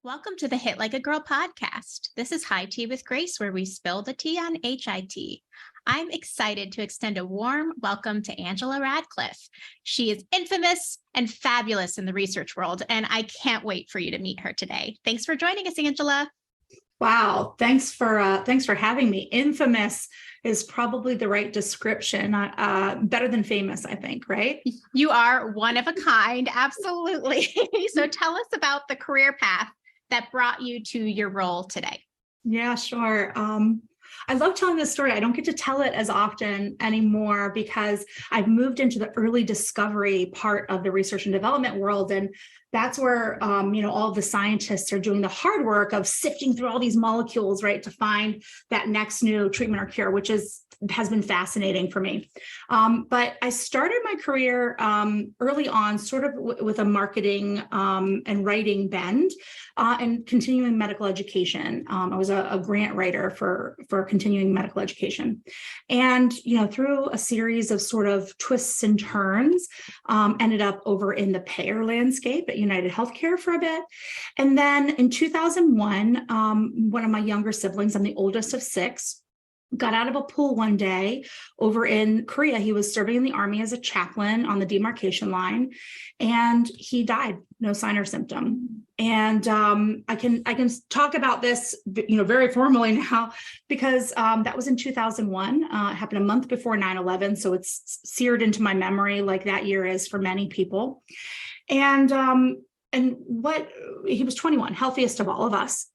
Welcome to the Hit Like a Girl podcast. This is High Tea with Grace, where we spill the tea on HIT. I'm excited to extend a warm welcome to Angela Radcliffe. She is infamous and fabulous in the research world, and I can't wait for you to meet her today. Thanks for joining us, Angela. Wow, thanks for having me. Infamous is probably the right description. Better than famous, I think, right? You are one of a kind, absolutely. So tell us about the career path that brought you to your role today. Yeah, sure. I love telling this story. I don't get to tell it as often anymore because I've moved into the early discovery part of the research and development world. And that's where, all of the scientists are doing the hard work of sifting through all these molecules, right, to find that next new treatment or cure, which has been fascinating for me. But I started my career early on, sort of with a marketing and writing bend and continuing medical education. I was a grant writer for continuing medical education. And, through a series of sort of twists and turns, ended up over in the payer landscape at United Healthcare for a bit. And then in 2001, one of my younger siblings, I'm the oldest of six, got out of a pool one day over in Korea. He was serving in the army as a chaplain on the demarcation line, and he died, no sign or symptom. And I can talk about this, very formally now, because that was in 2001. It happened a month before 9/11, so it's seared into my memory, like that year is for many people. And what he was 21, healthiest of all of us,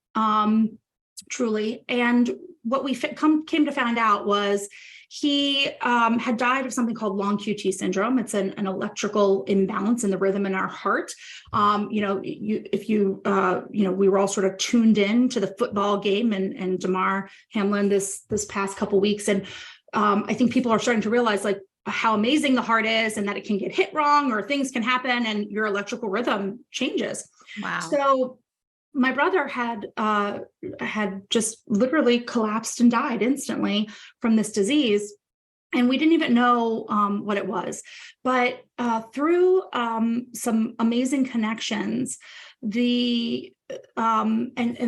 truly. And what we came to find out was he had died of something called long QT syndrome. It's an electrical imbalance in the rhythm in our heart. We were all sort of tuned in to the football game and Damar Hamlin this past couple of weeks, and I think people are starting to realize like how amazing the heart is, and that it can get hit wrong or things can happen, and your electrical rhythm changes. Wow. So my brother had just literally collapsed and died instantly from this disease. And we didn't even know what it was. But through some amazing connections, and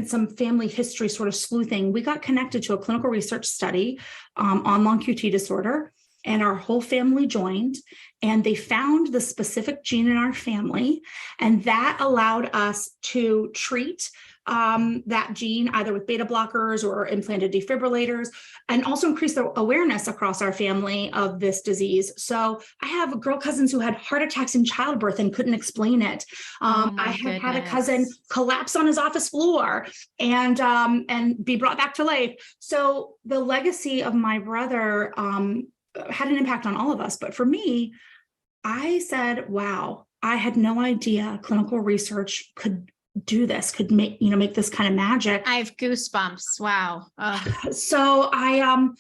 some family history sort of sleuthing, we got connected to a clinical research study on long QT disorder. And our whole family joined, and they found the specific gene in our family, and that allowed us to treat that gene either with beta blockers or implanted defibrillators, and also increase the awareness across our family of this disease. So I have girl cousins who had heart attacks in childbirth and couldn't explain it. I have had a cousin collapse on his office floor and be brought back to life. So the legacy of my brother had an impact on all of us. But for me, I said, wow, I had no idea clinical research could do this, could make this kind of magic. I have goosebumps. Wow. So I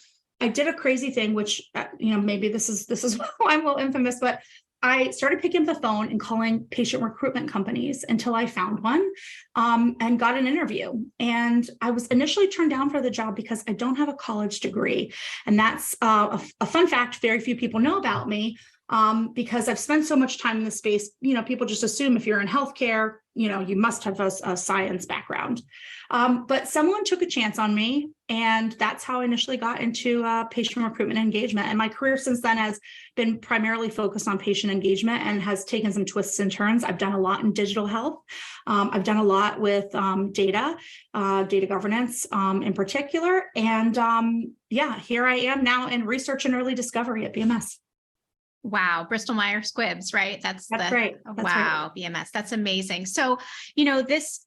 did a crazy thing, which, maybe this is why I'm a little infamous, but I started picking up the phone and calling patient recruitment companies until I found one and got an interview. And I was initially turned down for the job because I don't have a college degree. And that's a fun fact very few people know about me, because I've spent so much time in this space. People just assume if you're in healthcare, you must have a science background. But someone took a chance on me, and that's how I initially got into patient recruitment and engagement. And my career since then has been primarily focused on patient engagement and has taken some twists and turns. I've done a lot in digital health. I've done a lot with data governance in particular. And here I am now in research and early discovery at BMS. Wow. Bristol Myers Squibbs, right? That's right. Wow. Right. BMS. That's amazing. So, this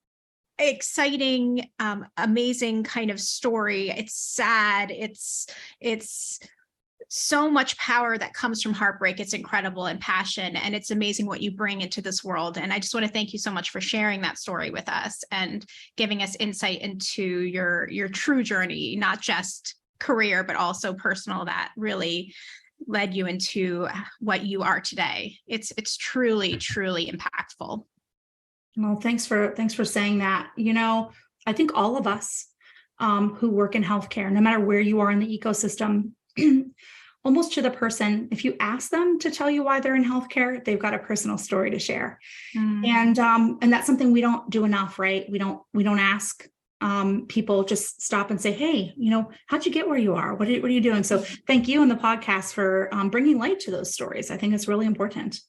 exciting, amazing kind of story. It's sad. It's so much power that comes from heartbreak. It's incredible, and passion, and it's amazing what you bring into this world. And I just want to thank you so much for sharing that story with us and giving us insight into your true journey, not just career, but also personal, that really led you into what you are today. It's truly, truly impactful. Well, thanks for saying that. I think all of us who work in healthcare, no matter where you are in the ecosystem, almost to the person. If you ask them to tell you why they're in healthcare, they've got a personal story to share. And that's something we don't do enough, right? We don't ask people, just stop and say, hey, how'd you get where you are? What are you doing? So thank you and the podcast for bringing light to those stories. I think it's really important.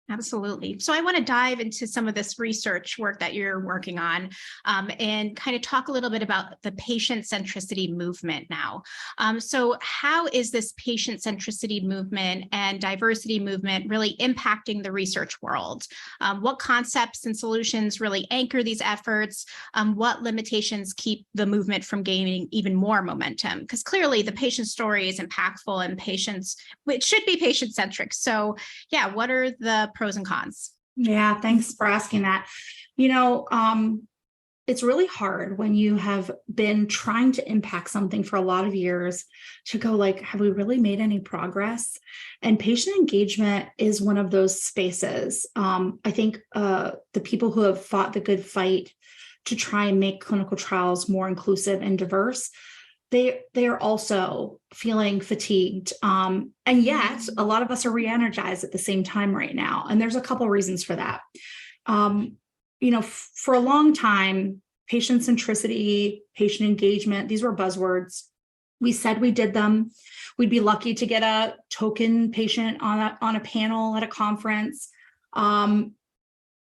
Absolutely. So I want to dive into some of this research work that you're working on, and kind of talk a little bit about the patient centricity movement now. So how is this patient centricity movement and diversity movement really impacting the research world? What concepts and solutions really anchor these efforts? What limitations keep the movement from gaining even more momentum? Because clearly the patient story is impactful and it should be patient-centric. So yeah, what are the pros and cons? Yeah, thanks for asking that. It's really hard when you have been trying to impact something for a lot of years to go like, have we really made any progress? And patient engagement is one of those spaces. I think the people who have fought the good fight to try and make clinical trials more inclusive and diverse, they are also feeling fatigued. And yet a lot of us are re-energized at the same time right now. And there's a couple of reasons for that. For a long time, patient centricity, patient engagement, these were buzzwords. We said we did them. We'd be lucky to get a token patient on a panel at a conference.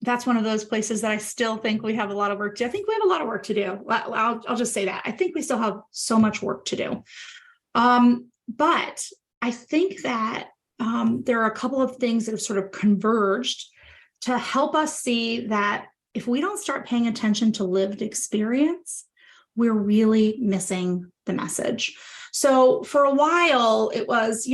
That's one of those places that I still think we have a lot of work to do. I think we have a lot of work to do. I'll just say that. I think we still have so much work to do. But I think that there are a couple of things that have sort of converged to help us see that if we don't start paying attention to lived experience, we're really missing the message. So for a while, it was,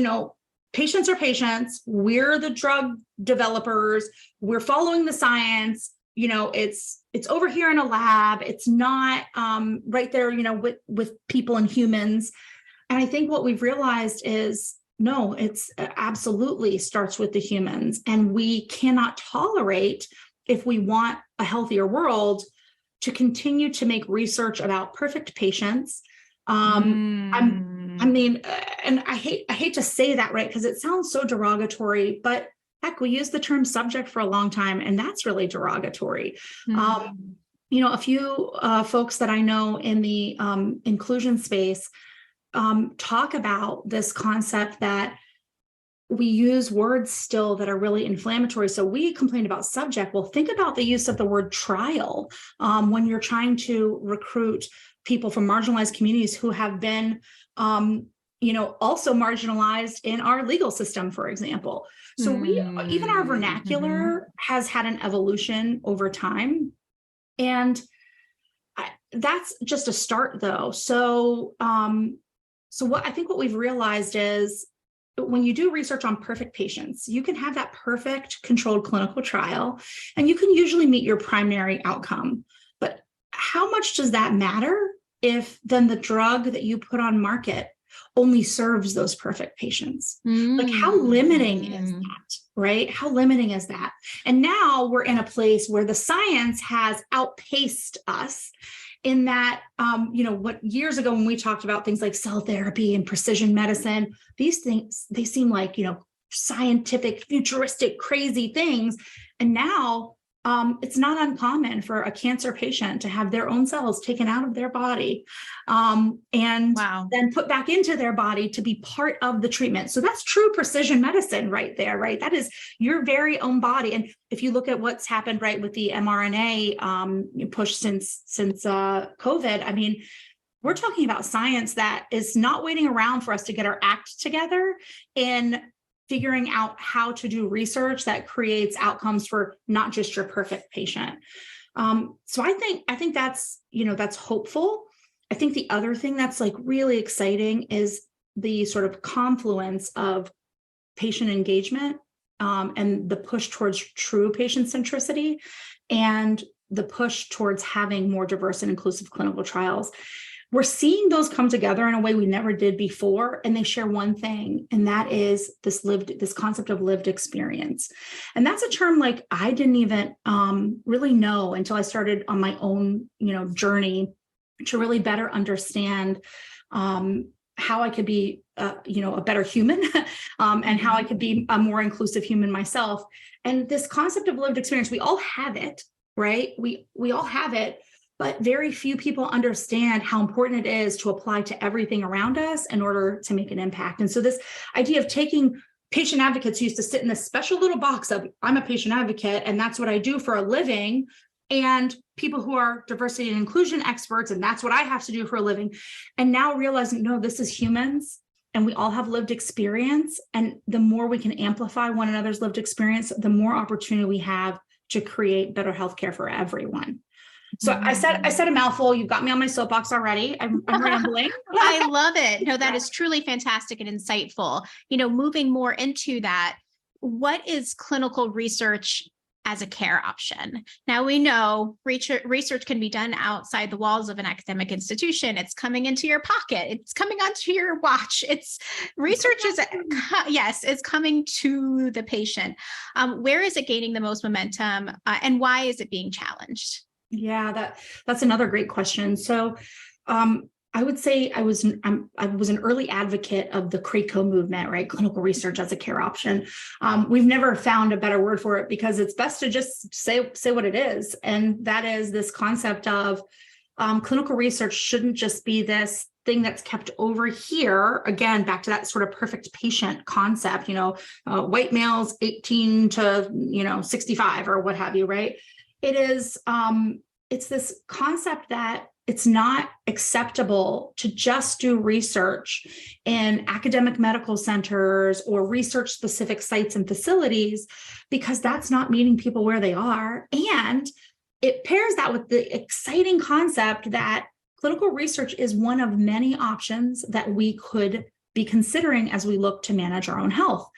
patients are patients. We're the drug developers. We're following the science. It's over here in a lab. It's not right there, with people and humans. And I think what we've realized is, no, it's absolutely starts with the humans. And we cannot tolerate, if we want a healthier world, to continue to make research about perfect patients. And I hate to say that, right? Because it sounds so derogatory, but heck, we used the term subject for a long time, and that's really derogatory. A few folks that I know in the inclusion space talk about this concept that we use words still that are really inflammatory. So we complain about subject. Well, think about the use of the word trial when you're trying to recruit people from marginalized communities who have been, also marginalized in our legal system, for example. So even our vernacular has had an evolution over time. And that's just a start, though. So what we've realized is, when you do research on perfect patients, you can have that perfect controlled clinical trial, and you can usually meet your primary outcome. But how much does that matter if then the drug that you put on market only serves those perfect patients? Like, how limiting is that, right? How limiting is that? And now we're in a place where the science has outpaced us, in that, what years ago when we talked about things like cell therapy and precision medicine, these things, they seem like, scientific, futuristic, crazy things. And now it's not uncommon for a cancer patient to have their own cells taken out of their body and then put back into their body to be part of the treatment. So that's true precision medicine right there, right? That is your very own body. And if you look at what's happened, right, with the mRNA push since COVID, we're talking about science that is not waiting around for us to get our act together in figuring out how to do research that creates outcomes for not just your perfect patient. So I think that's, that's hopeful. I think the other thing that's like really exciting is the sort of confluence of patient engagement and the push towards true patient centricity and the push towards having more diverse and inclusive clinical trials. We're seeing those come together in a way we never did before, and they share one thing, and that is this concept of lived experience. And that's a term like I didn't even really know until I started on my own, journey to really better understand how I could be, a better human, and how I could be a more inclusive human myself. And this concept of lived experience, we all have it, right? We all have it, but very few people understand how important it is to apply to everything around us in order to make an impact. And so this idea of taking patient advocates who used to sit in this special little box of, I'm a patient advocate and that's what I do for a living, and people who are diversity and inclusion experts, and that's what I have to do for a living. And now realizing, no, this is humans and we all have lived experience. And the more we can amplify one another's lived experience, the more opportunity we have to create better healthcare for everyone. So I said a mouthful. You've got me on my soapbox already. I'm rambling. I love it. No, that is truly fantastic and insightful. Moving more into that, what is clinical research as a care option? Now we know research can be done outside the walls of an academic institution. It's coming into your pocket. It's coming onto your watch. It's coming to the patient. Where is it gaining the most momentum, and why is it being challenged? Yeah, that's another great question. So, I would say I was an early advocate of the CRAACO movement, right? Clinical research as a care option. We've never found a better word for it because it's best to just say what it is, and that is this concept of clinical research shouldn't just be this thing that's kept over here. Again, back to that sort of perfect patient concept. White males 18 to 65 or what have you, right? It is. It's this concept that it's not acceptable to just do research in academic medical centers or research specific sites and facilities, because that's not meeting people where they are. And it pairs that with the exciting concept that clinical research is one of many options that we could be considering as we look to manage our own health.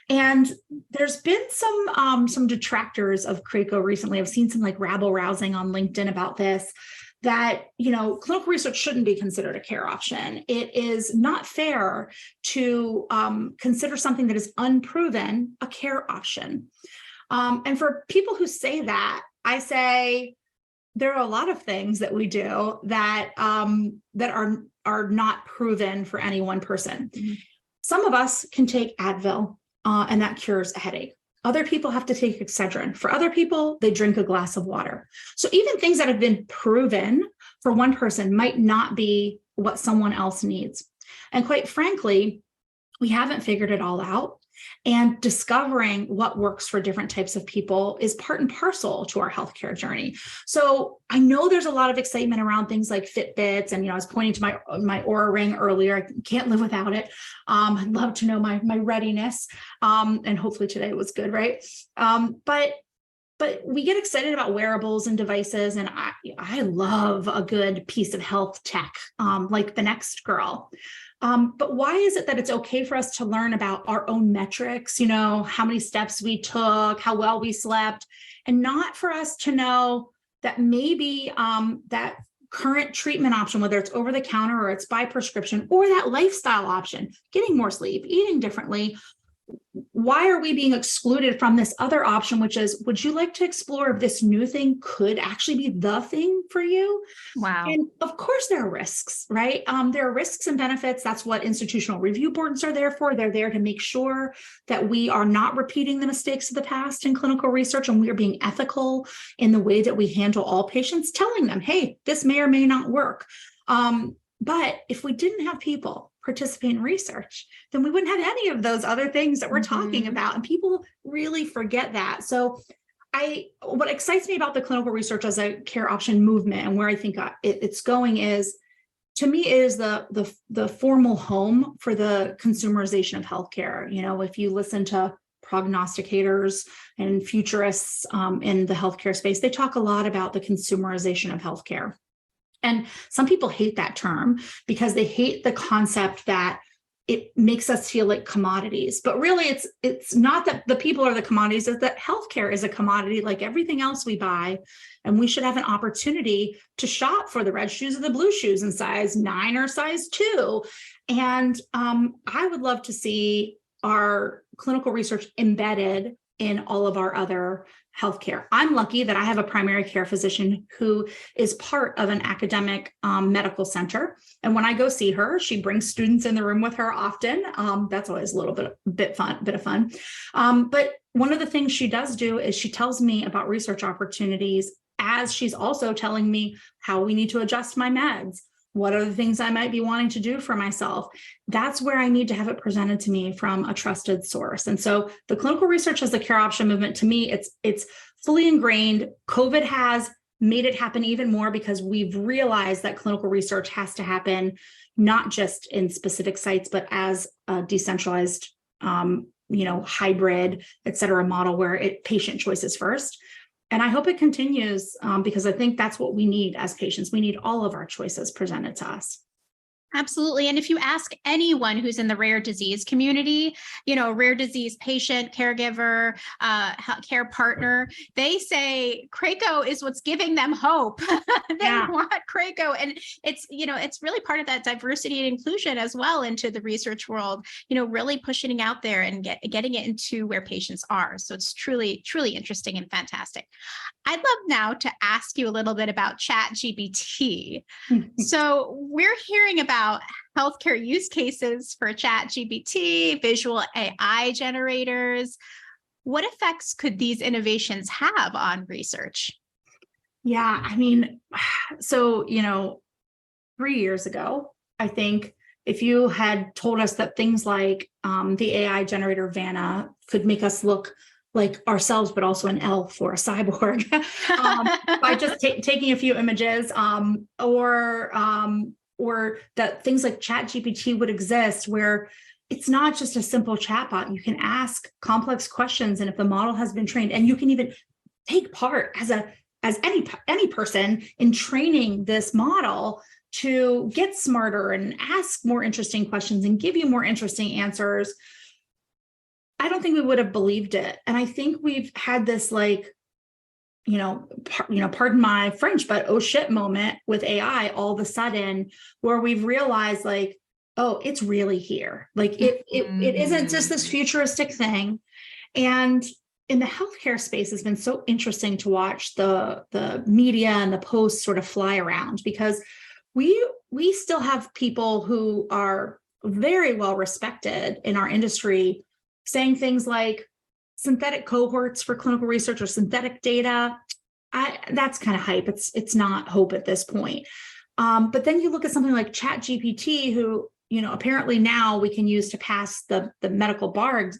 And there's been some detractors of CRAACO recently. I've seen some rabble rousing on LinkedIn about this, that, clinical research shouldn't be considered a care option. It is not fair to consider something that is unproven a care option. And for people who say that, I say there are a lot of things that we do that are not proven for any one person. Mm-hmm. Some of us can take Advil, and that cures a headache. Other people have to take Excedrin. For other people, they drink a glass of water. So even things that have been proven for one person might not be what someone else needs. And quite frankly, we haven't figured it all out. And discovering what works for different types of people is part and parcel to our healthcare journey. So I know there's a lot of excitement around things like Fitbits, and I was pointing to my Oura Ring earlier. I can't live without it. I'd love to know my readiness, and hopefully today was good, right? But we get excited about wearables and devices, and I love a good piece of health tech, like the Next Girl. But why is it that it's okay for us to learn about our own metrics, how many steps we took, how well we slept, and not for us to know that maybe that current treatment option, whether it's over the counter or it's by prescription, or that lifestyle option, getting more sleep, eating differently, why are we being excluded from this other option, which is, would you like to explore if this new thing could actually be the thing for you? Wow. And of course there are risks, right? There are risks and benefits. That's what institutional review boards are there for. They're there to make sure that we are not repeating the mistakes of the past in clinical research, and we are being ethical in the way that we handle all patients, telling them, hey, this may or may not work. But if we didn't have people participate in research, then we wouldn't have any of those other things that we're talking about. And people really forget that. So what excites me about the clinical research as a care option movement, and where I think it's going, is, to me, is the formal home for the consumerization of healthcare. If you listen to prognosticators and futurists in the healthcare space, they talk a lot about the consumerization of healthcare. And some people hate that term because they hate the concept that it makes us feel like commodities. But really, it's not that the people are the commodities, it's that healthcare is a commodity like everything else we buy. And we should have an opportunity to shop for the red shoes or the blue shoes in size 9 or size 2. And I would love to see our clinical research embedded in all of our other healthcare. I'm lucky that I have a primary care physician who is part of an academic medical center. And when I go see her, she brings students in the room with her often. That's always a little bit of fun. But one of the things she does do is she tells me about research opportunities as she's also telling me how we need to adjust my meds. What are the things I might be wanting to do for myself? That's where I need to have it presented to me from a trusted source. And so the clinical research as the care option movement, to me, it's fully ingrained. COVID has made it happen even more because we've realized that clinical research has to happen not just in specific sites, but as a decentralized, hybrid, et cetera, model where patient choices first. And I hope it continues because I think that's what we need as patients. We need all of our choices presented to us. Absolutely. And if you ask anyone who's in the rare disease community, rare disease patient, caregiver, care partner, they say CRAACO is what's giving them hope. They want CRAACO. And it's really part of that diversity and inclusion as well into the research world, really pushing it out there and getting it into where patients are. So it's truly, truly interesting and fantastic. I'd love now to ask you a little bit about ChatGPT. So we're hearing about healthcare use cases for ChatGPT, visual AI generators. What effects could these innovations have on research? Yeah, so, 3 years ago, I think if you had told us that things like the AI generator Vanna could make us look like ourselves, but also an elf or a cyborg by just taking a few images, or that things like ChatGPT would exist where it's not just a simple chatbot. You can ask complex questions, and if the model has been trained, and you can even take part as any person in training this model to get smarter and ask more interesting questions and give you more interesting answers. I don't think we would have believed it. And I think we've had this pardon my French, but oh shit moment with AI all of a sudden where we've realized oh, it's really here. It isn't just this futuristic thing. And in the healthcare space, it's been so interesting to watch the media and the posts sort of fly around because we still have people who are very well respected in our industry saying things like synthetic cohorts for clinical research or synthetic data. That's kind of hype. It's not hope at this point. But then you look at something like ChatGPT, who, apparently now we can use to pass the medical bar,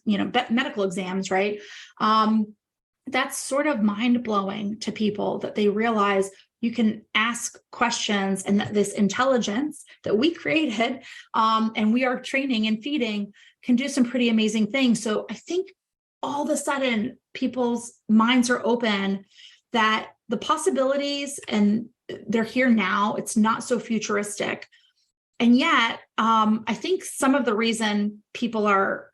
medical exams, right? That's sort of mind-blowing to people that they realize you can ask questions and that this intelligence that we created and we are training and feeding can do some pretty amazing things. So I think all of a sudden people's minds are open that the possibilities, and they're here now. It's not so futuristic. And yet, I think some of the reason people are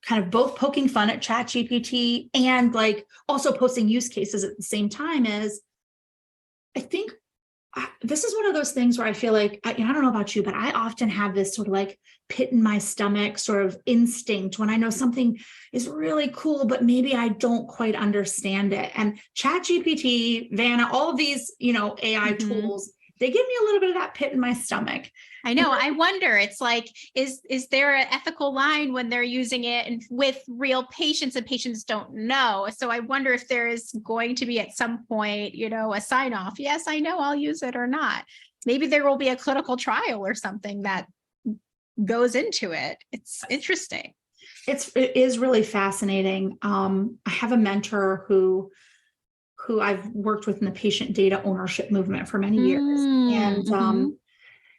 kind of both poking fun at ChatGPT and also posting use cases at the same time is, I think this is one of those things where I feel like, I don't know about you, but I often have this sort of pit in my stomach sort of instinct when I know something is really cool, but maybe I don't quite understand it. And ChatGPT, Vanna, all of these, AI tools, they give me a little bit of that pit in my stomach. I know. I wonder, it's is there an ethical line when they're using it and with real patients and patients don't know? So I wonder if there is going to be at some point, a sign off. Yes, I know I'll use it or not. Maybe there will be a clinical trial or something that goes into it. It's interesting. It is really fascinating. I have a mentor who I've worked with in the patient data ownership movement for many years. And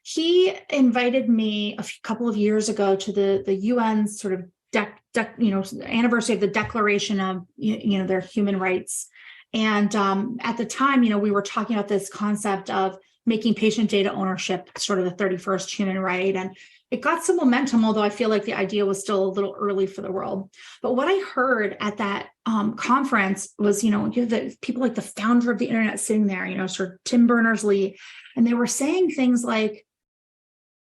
he invited me a couple of years ago to the UN sort of anniversary of the Declaration of their human rights. And at the time, we were talking about this concept of making patient data ownership sort of the 31st human right. And it got some momentum, although I feel like the idea was still a little early for the world. But what I heard at that conference was, you have the people like the founder of the internet sitting there, Sir Tim Berners-Lee, and they were saying things like,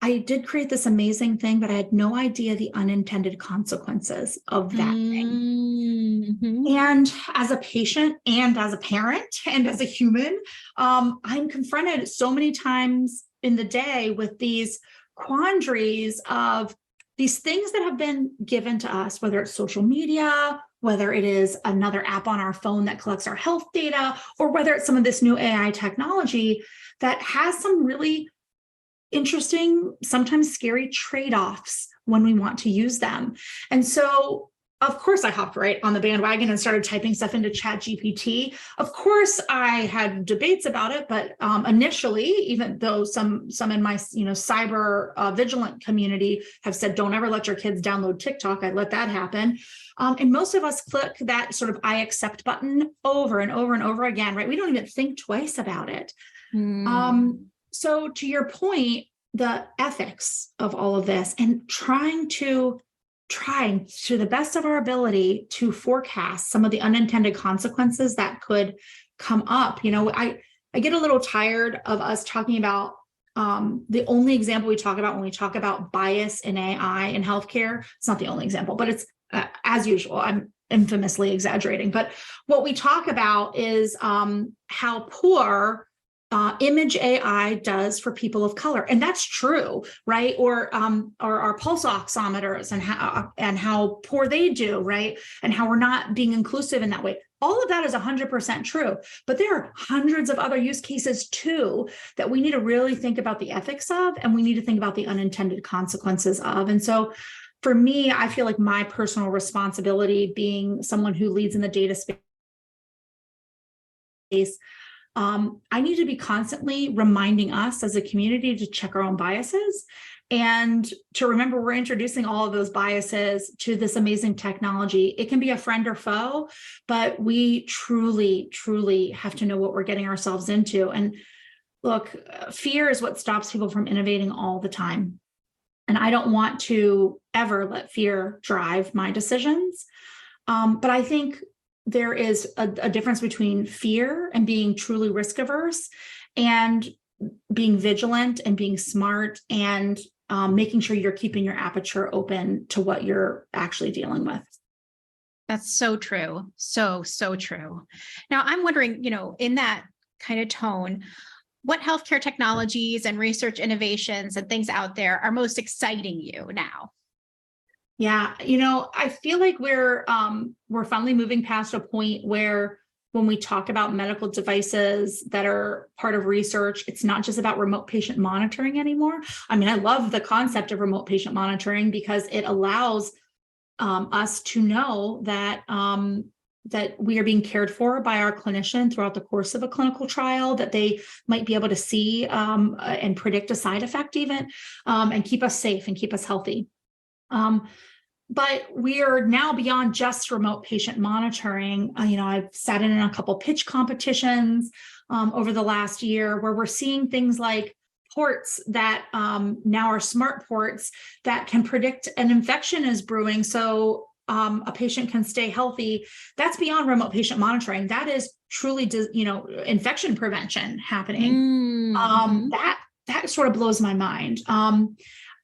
I did create this amazing thing, but I had no idea the unintended consequences of that thing. Mm-hmm. And as a patient and as a parent and as a human, I'm confronted so many times in the day with these quandaries of these things that have been given to us, whether it's social media, whether it is another app on our phone that collects our health data, or whether it's some of this new AI technology that has some really interesting, sometimes scary trade-offs when we want to use them. And so, of course, I hopped right on the bandwagon and started typing stuff into ChatGPT. Of course, I had debates about it, but initially, even though some in my cyber vigilant community have said, don't ever let your kids download TikTok, I let that happen. And most of us click that sort of I accept button over and over and over again, right? We don't even think twice about it. So to your point, the ethics of all of this and trying to the best of our ability to forecast some of the unintended consequences that could come up. I get a little tired of us talking about the only example we talk about when we talk about bias in AI in healthcare. It's not the only example, but it's as usual, I'm infamously exaggerating. But what we talk about is how poor image AI does for people of color. And that's true, right? Or our pulse oximeters and how poor they do, right? And how we're not being inclusive in that way. All of that is 100% true, but there are hundreds of other use cases too that we need to really think about the ethics of, and we need to think about the unintended consequences of. And so for me, I feel like my personal responsibility, being someone who leads in the data space, I need to be constantly reminding us as a community to check our own biases and to remember we're introducing all of those biases to this amazing technology. It can be a friend or foe, but we truly, truly have to know what we're getting ourselves into. And look, fear is what stops people from innovating all the time. And I don't want to ever let fear drive my decisions. But I think there is a difference between fear and being truly risk averse and being vigilant and being smart and making sure you're keeping your aperture open to what you're actually dealing with. That's so true. So true. Now, I'm wondering, in that kind of tone, what healthcare technologies and research innovations and things out there are most exciting you now? Yeah, I feel like we're finally moving past a point where when we talk about medical devices that are part of research, it's not just about remote patient monitoring anymore. I mean, I love the concept of remote patient monitoring because it allows us to know that that we are being cared for by our clinician throughout the course of a clinical trial, that they might be able to see and predict a side effect even, and keep us safe and keep us healthy. But we are now beyond just remote patient monitoring. I've sat in a couple pitch competitions over the last year where we're seeing things like ports that now are smart ports that can predict an infection is brewing. So a patient can stay healthy. That's beyond remote patient monitoring. That is truly, infection prevention happening. Mm-hmm. That sort of blows my mind.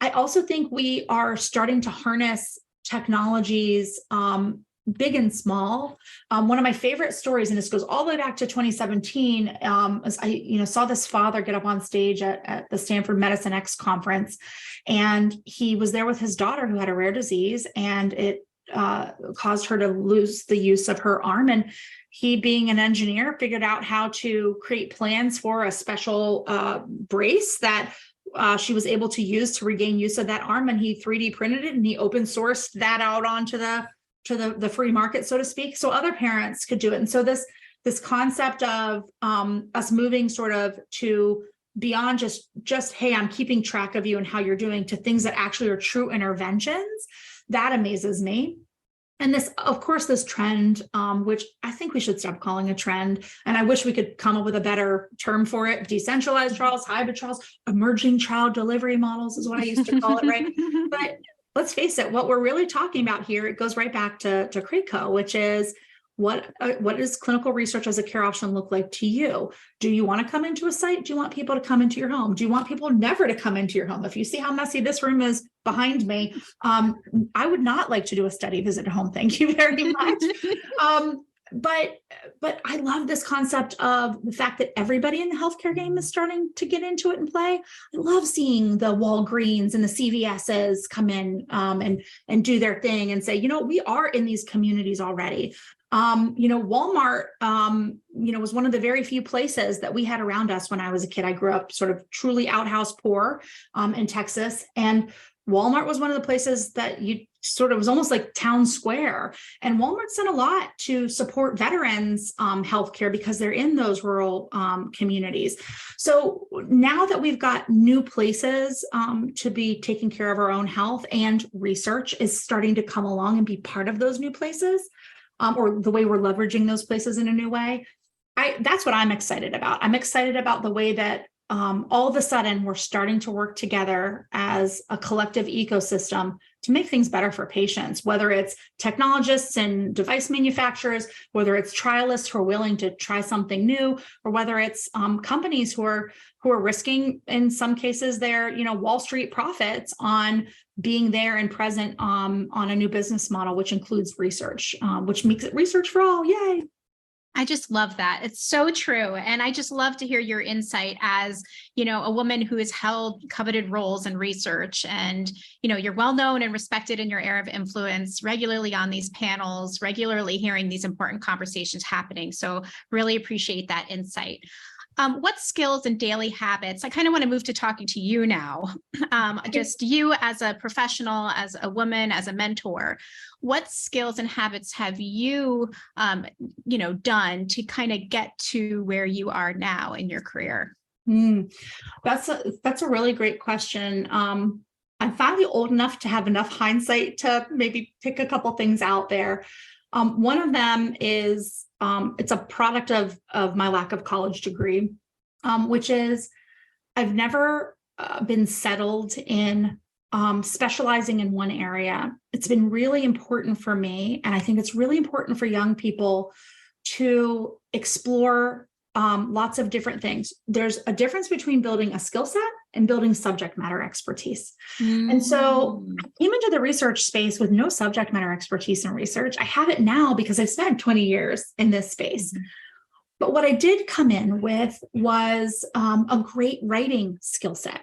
I also think we are starting to harness technologies, big and small. One of my favorite stories, and this goes all the way back to 2017, is I saw this father get up on stage at the Stanford Medicine X conference, and he was there with his daughter who had a rare disease, and it caused her to lose the use of her arm. And he, being an engineer, figured out how to create plans for a special brace that she was able to use to regain use of that arm, and he 3D printed it and he open sourced that out onto the free market, so to speak, so other parents could do it. And so this concept of us moving sort of to beyond just hey, I'm keeping track of you and how you're doing, to things that actually are true interventions, that amazes me. And this, of course, this trend, which I think we should stop calling a trend, and I wish we could come up with a better term for it, decentralized trials, hybrid trials, emerging trial delivery models is what I used to call it, right? But let's face it, what we're really talking about here, it goes right back to CRAACO, which is what does clinical research as a care option look like to you? Do you want to come into a site? Do you want people to come into your home? Do you want people never to come into your home? If you see how messy this room is behind me, I would not like to do a study visit at home. Thank you very much. But I love this concept of the fact that everybody in the healthcare game is starting to get into it and play. I love seeing the Walgreens and the CVSs come in and do their thing and say, you know, we are in these communities already. Walmart, was one of the very few places that we had around us when I was a kid. I grew up sort of truly outhouse poor in Texas, and Walmart was one of the places that you sort of was almost like town square. And Walmart's done a lot to support veterans healthcare because they're in those rural communities. So now that we've got new places to be taking care of our own health, and research is starting to come along and be part of those new places, or the way we're leveraging those places in a new way, that's what I'm excited about. I'm excited about the way that all of a sudden we're starting to work together as a collective ecosystem to make things better for patients, whether it's technologists and device manufacturers, whether it's trialists who are willing to try something new, or whether it's companies who are risking, in some cases, their Wall Street profits on being there and present on a new business model, which includes research, which makes it research for all. Yay. I just love that. It's so true. And I just love to hear your insight as, a woman who has held coveted roles in research, and, you're well known and respected in your area of influence, regularly on these panels, regularly hearing these important conversations happening. So really appreciate that insight. What skills and daily habits, I kind of want to move to talking to you now, just you as a professional, as a woman, as a mentor, what skills and habits have you, done to kind of get to where you are now in your career? That's a really great question. I'm finally old enough to have enough hindsight to maybe pick a couple things out there. One of them is it's a product of my lack of college degree, which is I've never been settled in specializing in one area. It's been really important for me, and I think it's really important for young people to explore lots of different things. There's a difference between building a skill set and building subject matter expertise. And so I came into the research space with no subject matter expertise in research. I have it now because I've spent 20 years in this space. But what I did come in with was a great writing skill set.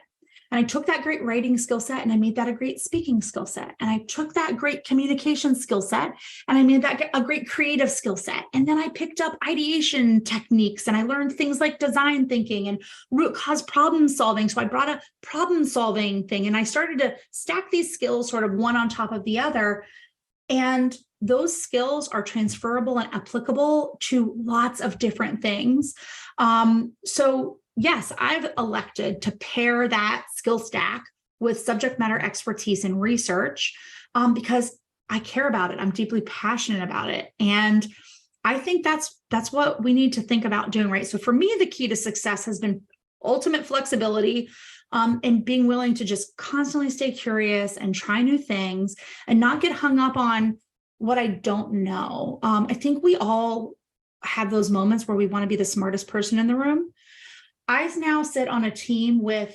And I took that great writing skill set and I made that a great speaking skill set. And I took that great communication skill set and I made that a great creative skill set. And then I picked up ideation techniques and I learned things like design thinking and root cause problem solving. So I brought a problem solving thing and I started to stack these skills sort of one on top of the other. And those skills are transferable and applicable to lots of different things. So yes, I've elected to pair that skill stack with subject matter expertise in research because I care about it. I'm deeply passionate about it. And I think that's what we need to think about doing, right? So for me, the key to success has been ultimate flexibility and being willing to just constantly stay curious and try new things and not get hung up on what I don't know. I think we all have those moments where we want to be the smartest person in the room. I now sit on a team with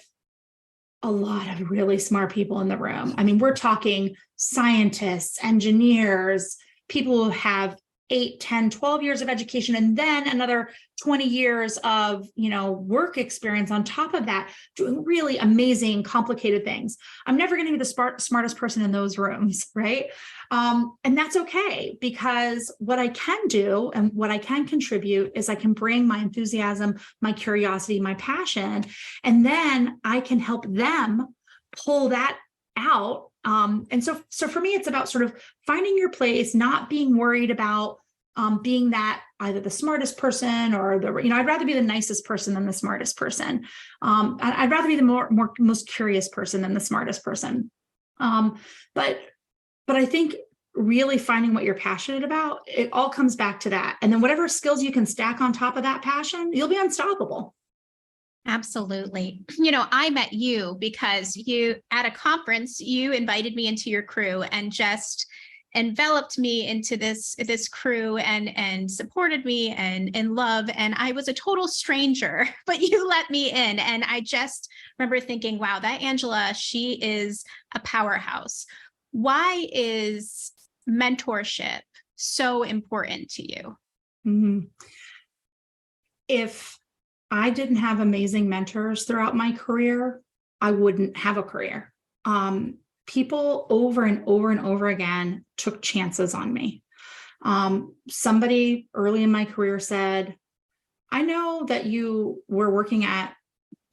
a lot of really smart people in the room. I mean, we're talking scientists, engineers, people who have 8, 10, 12 years of education, and then another 20 years of, work experience on top of that, doing really amazing, complicated things. I'm never going to be the smartest person in those rooms, right? And that's okay, because what I can do and what I can contribute is I can bring my enthusiasm, my curiosity, my passion, and then I can help them pull that out. And so for me, it's about sort of finding your place, not being worried about being that either the smartest person or I'd rather be the nicest person than the smartest person. I'd rather be the most curious person than the smartest person. But I think really finding what you're passionate about, it all comes back to that. And then whatever skills you can stack on top of that passion, you'll be unstoppable. Absolutely. I met you because at a conference, you invited me into your crew and just enveloped me into this crew and supported me and love. And I was a total stranger, but you let me in. And I just remember thinking, wow, that Angela, she is a powerhouse. Why is mentorship so important to you? Mm-hmm. If I didn't have amazing mentors throughout my career, I wouldn't have a career. People over and over and over again took chances on me. Somebody early in my career said, I know that you were working at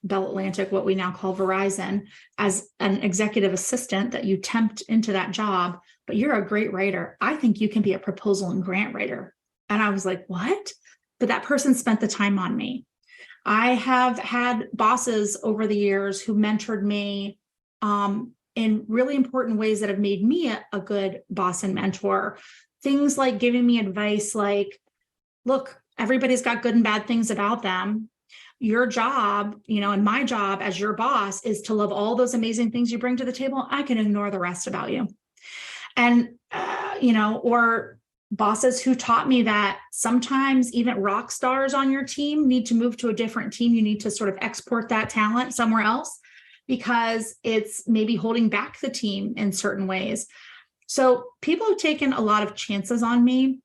Bell Atlantic, what we now call Verizon, as an executive assistant, that you temped into that job, but you're a great writer. I think you can be a proposal and grant writer. And I was like, what? But that person spent the time on me. I have had bosses over the years who mentored me in really important ways that have made me a good boss and mentor. Things like giving me advice like, look, everybody's got good and bad things about them. Your job, and my job as your boss is to love all those amazing things you bring to the table. I can ignore the rest about you. And, or bosses who taught me that sometimes even rock stars on your team need to move to a different team. You need to sort of export that talent somewhere else because it's maybe holding back the team in certain ways. So people have taken a lot of chances on me.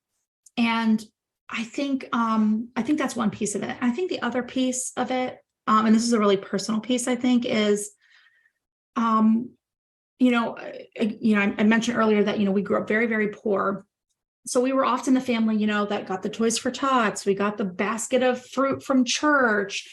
And I think that's one piece of it. I think the other piece of it, and this is a really personal piece, I think, is, I mentioned earlier that, we grew up very, very poor. So we were often the family, that got the toys for tots. We got the basket of fruit from church.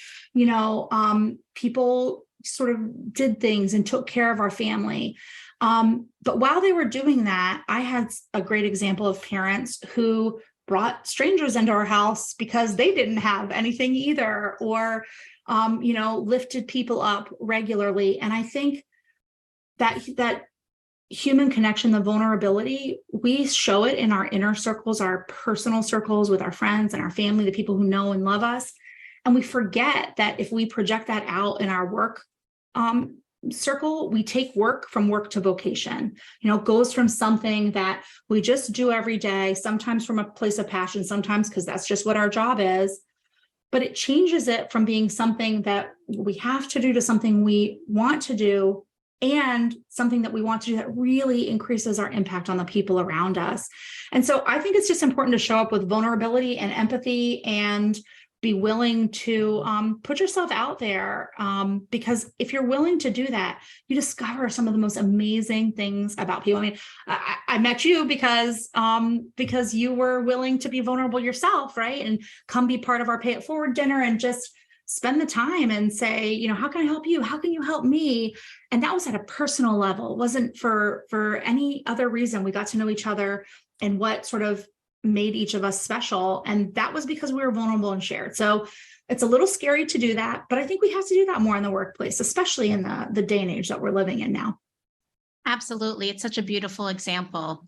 People sort of did things and took care of our family. But while they were doing that, I had a great example of parents who brought strangers into our house because they didn't have anything either, or, lifted people up regularly. And I think that human connection, the vulnerability, we show it in our inner circles, our personal circles with our friends and our family, the people who know and love us. And we forget that if we project that out in our work circle, we take work to vocation. It goes from something that we just do every day, sometimes from a place of passion, sometimes because that's just what our job is. But it changes it from being something that we have to do to something we want to do, and something that we want to do that really increases our impact on the people around us. And so I think it's just important to show up with vulnerability and empathy and be willing to put yourself out there, because if you're willing to do that, you discover some of the most amazing things about people. I mean, I met you because you were willing to be vulnerable yourself, right? And come be part of our Pay It Forward dinner and just spend the time and say, how can I help you? How can you help me? And that was at a personal level. It wasn't for any other reason. We got to know each other and what sort of made each of us special. And that was because we were vulnerable and shared. So it's a little scary to do that, but I think we have to do that more in the workplace, especially in the day and age that we're living in now. Absolutely. It's such a beautiful example.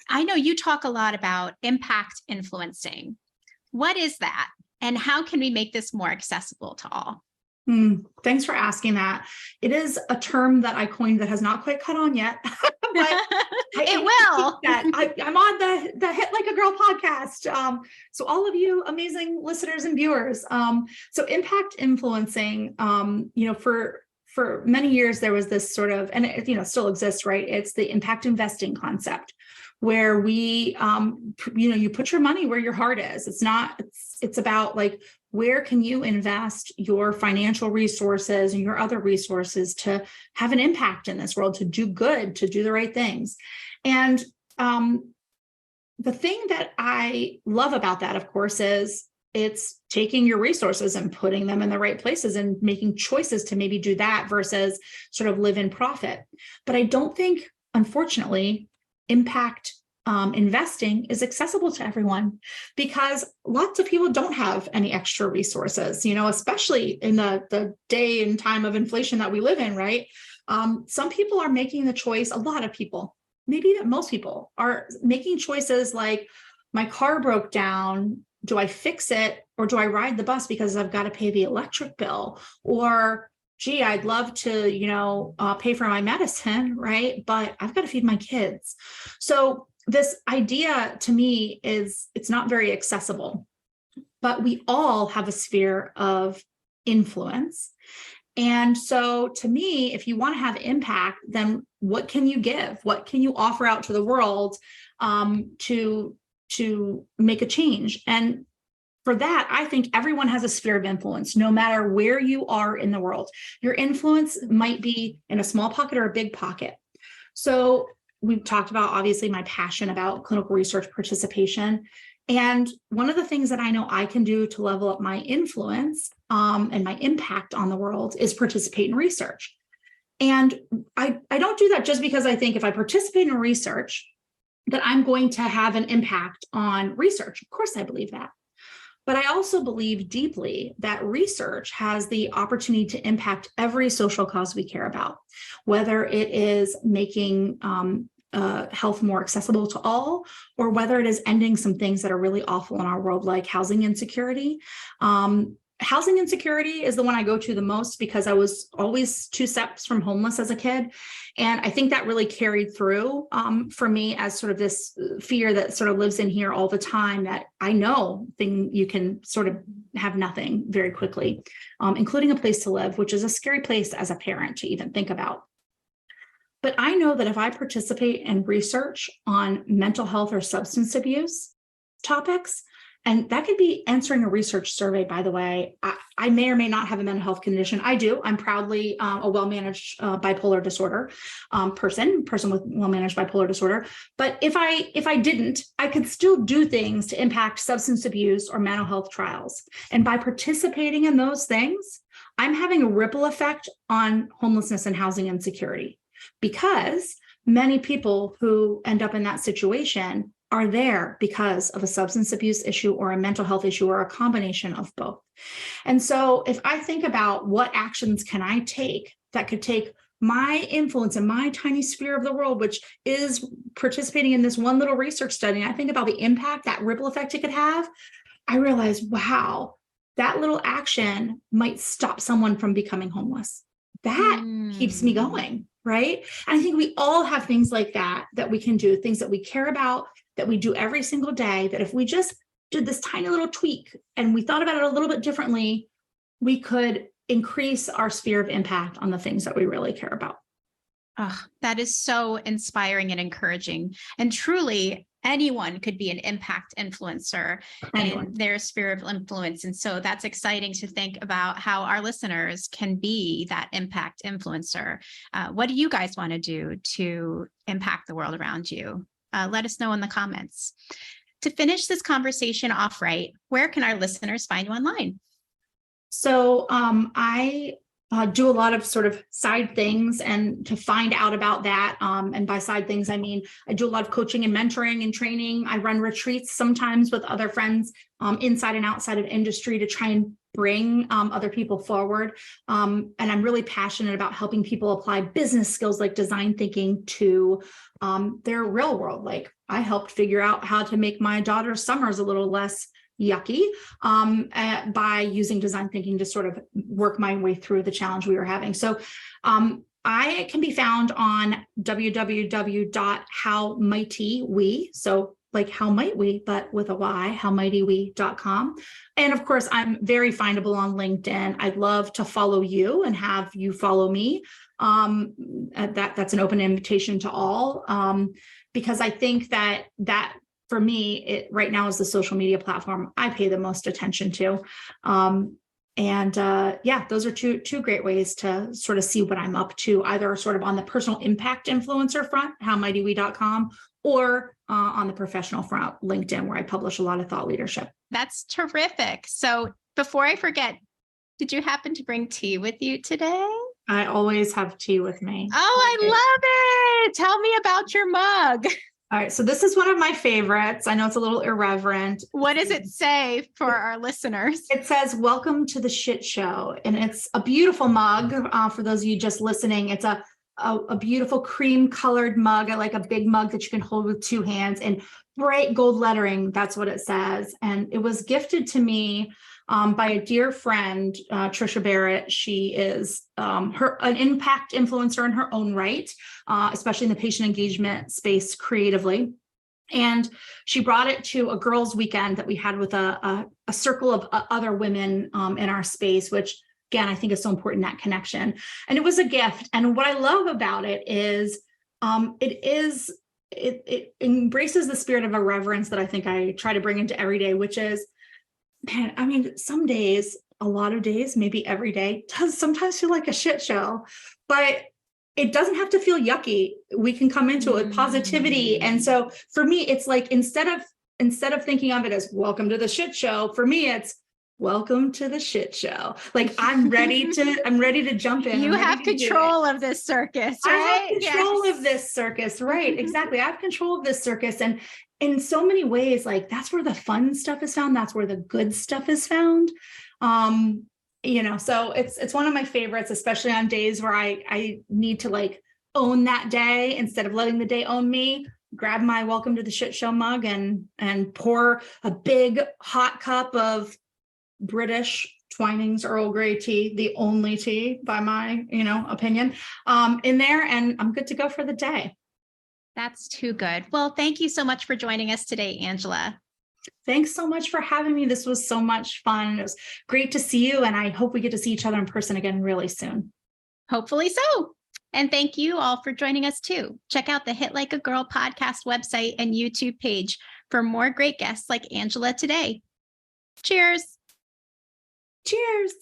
I know you talk a lot about impact influencing. What is that? And how can we make this more accessible to all? Thanks for asking that. It is a term that I coined that has not quite caught on yet. But it will. I'm on the Hit Like a Girl podcast. So all of you amazing listeners and viewers. So impact influencing, for many years, there was this sort of, and it, still exists, right? It's the impact investing concept where we, you put your money where your heart is. It's about like, where can you invest your financial resources and your other resources to have an impact in this world, to do good, to do the right things? And the thing that I love about that, of course, is it's taking your resources and putting them in the right places and making choices to maybe do that versus sort of live in profit. But I don't think, unfortunately, impact investing is accessible to everyone, because lots of people don't have any extra resources, especially in the day and time of inflation that we live in, right? Some people are making the choice, a lot of people, maybe most people are making choices like, my car broke down, do I fix it or do I ride the bus because I've got to pay the electric bill? Or, gee, I'd love to, pay for my medicine, right? But I've got to feed my kids. So this idea to me is, it's not very accessible, but we all have a sphere of influence. And so to me, if you want to have impact, then what can you give? What can you offer out to the world to make a change? And for that, I think everyone has a sphere of influence, no matter where you are in the world. Your influence might be in a small pocket or a big pocket. So we've talked about, obviously, my passion about clinical research participation. And one of the things that I know I can do to level up my influence and my impact on the world is participate in research. And I don't do that just because I think if I participate in research, that I'm going to have an impact on research. Of course, I believe that. But I also believe deeply that research has the opportunity to impact every social cause we care about, whether it is making health more accessible to all, or whether it is ending some things that are really awful in our world, like housing insecurity. Housing insecurity is the one I go to the most because I was always 2 steps from homeless as a kid. And I think that really carried through for me as sort of this fear that sort of lives in here all the time, that I know you can sort of have nothing very quickly, including a place to live, which is a scary place as a parent to even think about. But I know that if I participate in research on mental health or substance abuse topics, and that could be answering a research survey, by the way. I may or may not have a mental health condition. I do. I'm proudly a well-managed bipolar disorder person with well-managed bipolar disorder. But if I didn't, I could still do things to impact substance abuse or mental health trials. And by participating in those things, I'm having a ripple effect on homelessness and housing insecurity, because many people who end up in that situation are there because of a substance abuse issue or a mental health issue or a combination of both. And so if I think about what actions can I take that could take my influence in my tiny sphere of the world, which is participating in this one little research study, and I think about the impact, that ripple effect it could have, I realize, wow, that little action might stop someone from becoming homeless. That keeps me going, right? And I think we all have things like that we can do, things that we care about, that we do every single day, that if we just did this tiny little tweak and we thought about it a little bit differently, we could increase our sphere of impact on the things that we really care about. Oh, that is so inspiring and encouraging. And truly, anyone could be an impact influencer in their sphere of influence. And so that's exciting to think about how our listeners can be that impact influencer. What do you guys want to do to impact the world around you? Let us know in the comments. To finish this conversation off right, where can our listeners find you online? So I do a lot of sort of side things, and to find out about that, and by side things, I mean, I do a lot of coaching and mentoring and training. I run retreats sometimes with other friends inside and outside of industry to try and bring other people forward. And I'm really passionate about helping people apply business skills like design thinking to their real world. Like, I helped figure out how to make my daughter's summers a little less yucky by using design thinking to sort of work my way through the challenge we were having. So I can be found on www.howmightywe, so like how might we, but with a Y, howmightywe.com. And of course, I'm very findable on LinkedIn. I'd love to follow you and have you follow me. That's an open invitation to all, because I think that for me, it right now is the social media platform I pay the most attention to. Yeah, those are two great ways to sort of see what I'm up to, either sort of on the personal impact influencer front, howmightywe.com, or on the professional front, LinkedIn, where I publish a lot of thought leadership. That's terrific. So before I forget, did you happen to bring tea with you today? I always have tea with me. Oh, I love it. Tell me about your mug. All right, so this is one of my favorites. I know it's a little irreverent. What does it say for our listeners? It says, "Welcome to the shit show." And it's a beautiful mug. For those of you just listening, it's a beautiful cream colored mug. I like a big mug that you can hold with 2 hands, and bright gold lettering. That's what it says. And it was gifted to me by a dear friend, Trisha Barrett. She is an impact influencer in her own right, especially in the patient engagement space creatively. And she brought it to a girls' weekend that we had with a circle of other women in our space, which again, I think is so important, that connection. And it was a gift. And what I love about it is it embraces the spirit of irreverence that I think I try to bring into every day, which is, man, I mean, some days, a lot of days, maybe every day does sometimes feel like a shit show, but it doesn't have to feel yucky. We can come into it with positivity. And so for me, it's like, instead of thinking of it as welcome to the shit show, for me, it's welcome to the shit show. Like, I'm ready to jump in. You have control of this circus, right? I have control of this circus, right? Exactly. I have control of this circus. And in so many ways, like, that's where the fun stuff is found. That's where the good stuff is found. So it's one of my favorites, especially on days where I need to like own that day instead of letting the day own me. Grab my welcome to the shit show mug and pour a big hot cup of British Twinings Earl Grey tea, the only tea by my, opinion, in there, and I'm good to go for the day. That's too good. Well, thank you so much for joining us today, Angela. Thanks so much for having me. This was so much fun. It was great to see you, and I hope we get to see each other in person again really soon. Hopefully so. And thank you all for joining us too. Check out the Hit Like a Girl podcast website and YouTube page for more great guests like Angela today. Cheers. Cheers.